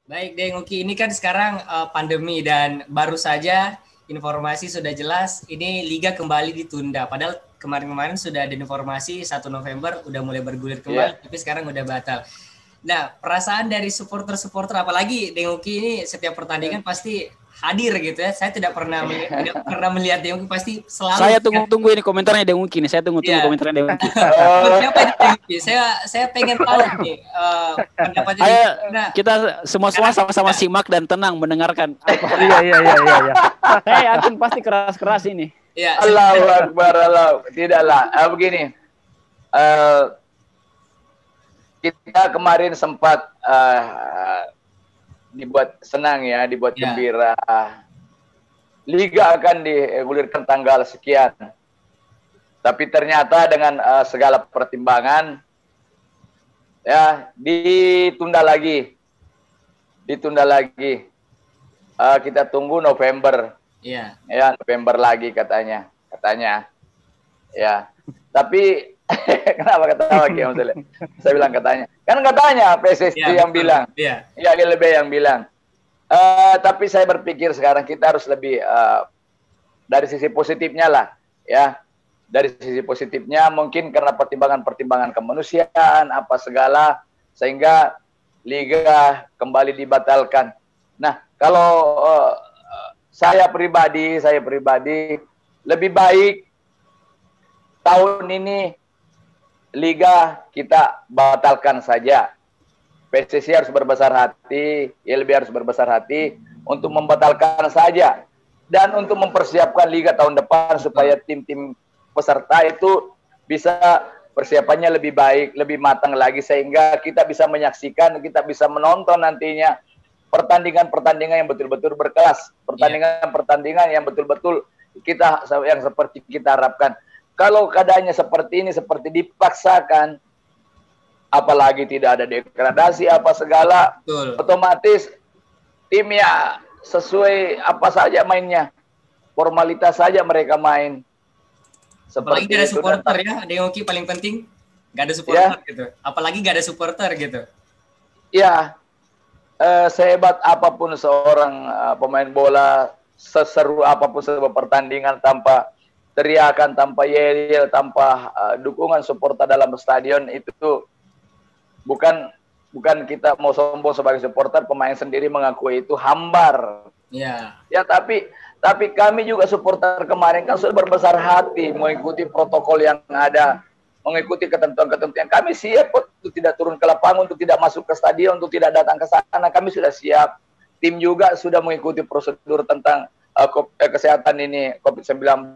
Baik, Deng Uki, ini kan sekarang pandemi dan baru saja informasi sudah jelas ini liga kembali ditunda. Padahal kemarin-kemarin sudah ada informasi 1 November udah mulai bergulir kembali, tapi sekarang udah batal. Nah, perasaan dari supporter-supporter, apalagi Deng Uki ini setiap pertandingan pasti hadir gitu ya. Saya tidak pernah melihat Deng Uki, pasti selalu. Saya tunggu ini komentarnya Deng Uki nih. Saya tunggu komentarnya Deng Uki. Siapa itu Deng Uki? Saya pengen tahu nih pendapatnya. Kita semua sama-sama simak dan tenang mendengarkan. Iya. Saya yakin pasti keras-keras ini. Ya, Allahu Akbar, Allah. Tidaklah. Begini. Kita kemarin sempat dibuat senang ya, dibuat gembira. Liga akan digulirkan tanggal sekian. Tapi ternyata dengan segala pertimbangan ya ditunda lagi. Kita tunggu November. Iya. Ya, November lagi katanya. Ya. Tapi kenapa ketawa Ki Om Sule? Saya bilang katanya. Kan katanya PSSI yang bilang. Iya. Ya, LB yang bilang. Tapi saya berpikir sekarang kita harus lebih dari sisi positifnya lah, ya. Dari sisi positifnya mungkin karena pertimbangan-pertimbangan kemanusiaan apa segala sehingga liga kembali dibatalkan. Nah, kalau saya pribadi lebih baik tahun ini liga kita batalkan saja. PSSI harus berbesar hati, LB harus berbesar hati untuk membatalkan saja dan untuk mempersiapkan liga tahun depan supaya tim-tim peserta itu bisa persiapannya lebih baik, lebih matang lagi sehingga kita bisa menyaksikan, kita bisa menonton nantinya pertandingan-pertandingan yang betul-betul berkelas, pertandingan-pertandingan yang betul-betul kita yang seperti kita harapkan. Kalau keadaannya seperti ini, seperti dipaksakan, apalagi tidak ada degradasi apa segala, otomatis timnya sesuai apa saja mainnya, formalitas saja mereka main. Apalagi gak ada supporter ya, Deng Uki paling penting gak ada supporter gitu. Apalagi gak ada supporter gitu. Ya, sehebat apapun seorang pemain bola, seseru apapun sebuah pertandingan tanpa teriakan, tanpa yel-yel, tanpa dukungan supporter dalam stadion itu bukan kita mau sombong sebagai supporter, pemain sendiri mengakui itu hambar. Iya. Ya, tapi kami juga supporter kemarin kan sudah berbesar hati mengikuti protokol yang ada, mengikuti ketentuan-ketentuan. Kami siap untuk tidak turun ke lapangan, untuk tidak masuk ke stadion, untuk tidak datang ke sana. Kami sudah siap. Tim juga sudah mengikuti prosedur tentang kesehatan ini, COVID-19,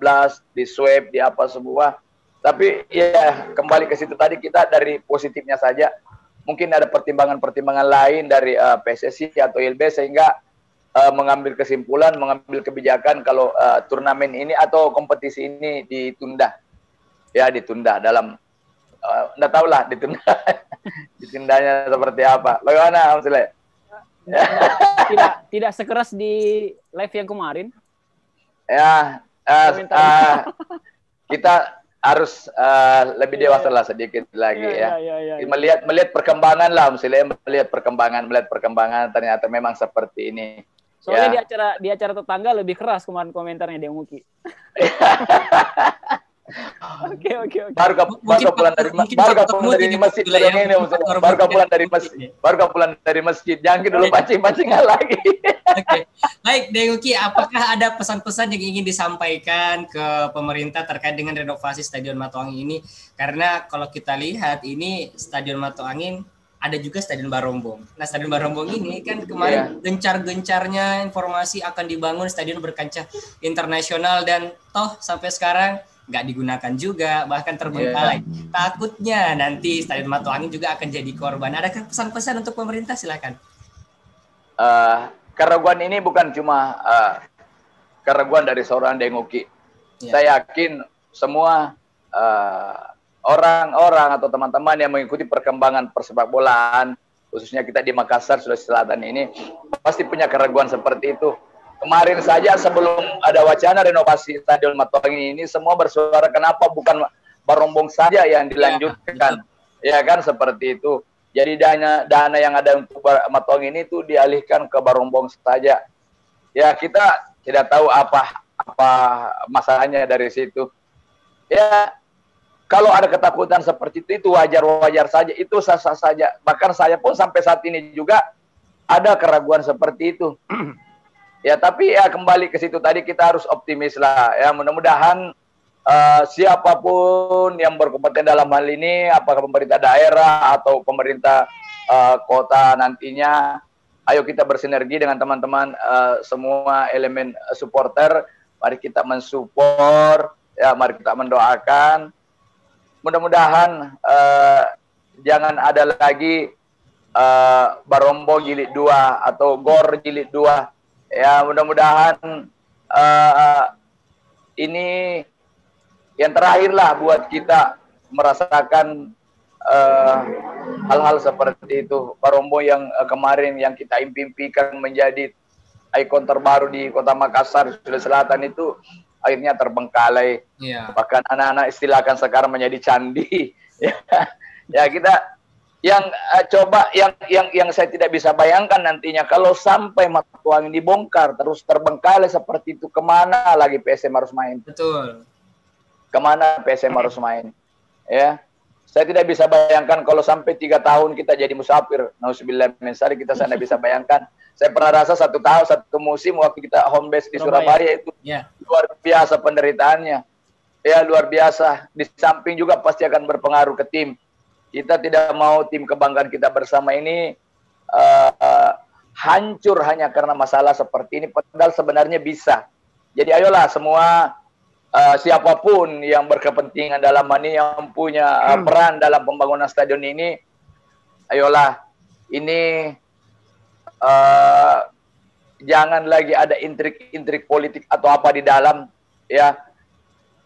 di swab, di apa semua. Tapi ya kembali ke situ tadi, kita dari positifnya saja. Mungkin ada pertimbangan-pertimbangan lain dari PSSI atau LB sehingga mengambil kesimpulan, mengambil kebijakan kalau turnamen ini atau kompetisi ini ditunda. Ya, ditunda dalam enggak tahu lah ditunda. Ditundanya seperti apa. Bagaimana Om Sule? Tidak sekeras di live yang kemarin. Ya, kita harus lebih dewasa lah sedikit lagi ya. Melihat perkembangan lah Om Sule, melihat perkembangan ternyata memang seperti ini. Soalnya di acara tetangga lebih keras kemarin komentarnya Deng Uki. Oke. Baru pulang dari masjid. Baru pulang dari masjid. Jangan dulu pancing-pancingan lagi. Oke. Baik, Deng Uki, apakah ada pesan-pesan yang ingin disampaikan ke pemerintah terkait dengan renovasi Stadion Matoangin ini? Karena kalau kita lihat ini Stadion Matoangin ada juga Stadion Barombong. Nah, Stadion Barombong ini kan kemarin gencar-gencarnya informasi akan dibangun stadion berkancah internasional dan toh sampai sekarang nggak digunakan juga, bahkan terbengkalai. Takutnya nanti Stadion Matoangin juga akan jadi korban. Adakah pesan-pesan untuk pemerintah? Silakan. Keraguan ini bukan cuma keraguan dari seorang Deng Uki. Saya yakin semua orang-orang atau teman-teman yang mengikuti perkembangan persepak bolaan, khususnya kita di Makassar, Sulawesi Selatan ini, pasti punya keraguan seperti itu. Kemarin saja sebelum ada wacana renovasi Stadion Matoangin ini, semua bersuara kenapa bukan Barombong saja yang dilanjutkan. Ya kan, seperti itu. Jadi dana yang ada untuk Matuang ini itu dialihkan ke Barombong saja. Ya kita tidak tahu apa masalahnya dari situ. Ya kalau ada ketakutan seperti itu wajar-wajar saja, itu sah-sah saja. Bahkan saya pun sampai saat ini juga ada keraguan seperti itu. Ya tapi ya kembali ke situ tadi, kita harus optimis lah ya, mudah-mudahan siapapun yang berkompeten dalam hal ini, apakah pemerintah daerah atau pemerintah kota nantinya, ayo kita bersinergi dengan teman-teman semua elemen supporter, mari kita mensupport ya, mari kita mendoakan, mudah-mudahan jangan ada lagi Barombo jilid 2 atau GOR jilid 2. Ya, mudah-mudahan ini yang terakhir lah buat kita merasakan hal-hal seperti itu. Barombo yang kemarin yang kita impikan menjadi ikon terbaru di Kota Makassar, Sulawesi Selatan itu akhirnya terbengkalai. Yeah. Bahkan anak-anak istilahkan sekarang menjadi candi. Ya kita yang coba yang saya tidak bisa bayangkan nantinya kalau sampai Matuang dibongkar terus terbengkalai seperti itu, kemana lagi PSM harus main? Betul. Kemana PSM harus main? Ya, saya tidak bisa bayangkan kalau sampai 3 tahun kita jadi musafir. Nauzubillah min dzalik, kita tidak bisa bayangkan. Saya pernah rasa 1 tahun 1 musim waktu kita home base di Surabaya itu luar biasa penderitaannya. Ya luar biasa. Di samping juga pasti akan berpengaruh ke tim. Kita tidak mau tim kebanggaan kita bersama ini hancur hanya karena masalah seperti ini. Padahal sebenarnya bisa. Jadi ayolah semua siapapun yang berkepentingan dalam ini, yang punya peran dalam pembangunan stadion ini, ayolah ini jangan lagi ada intrik-intrik politik atau apa di dalam. Ya,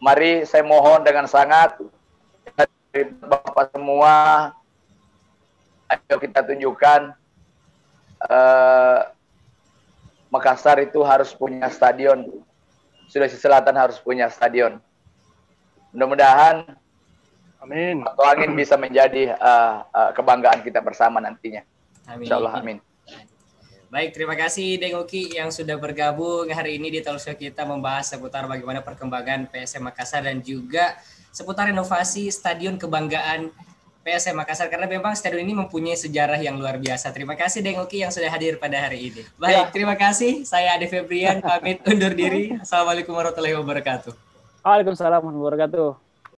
mari saya mohon dengan sangat Bapak semua, ayo kita tunjukkan Makassar itu harus punya stadion, Sulawesi Selatan harus punya stadion. Mudah-mudahan amin, Matuang Angin bisa menjadi kebanggaan kita bersama nantinya. Amin. Insyaallah amin. Baik, terima kasih Deng Uki yang sudah bergabung hari ini di talkshow kita membahas seputar bagaimana perkembangan PSM Makassar dan juga seputar renovasi Stadion Kebanggaan PSM Makassar, karena memang stadion ini mempunyai sejarah yang luar biasa. Terima kasih Deng Uki yang sudah hadir pada hari ini. Baik, terima kasih. Saya Ade Febrian pamit undur diri. Assalamualaikum warahmatullahi wabarakatuh. Waalaikumsalam warahmatullahi wabarakatuh.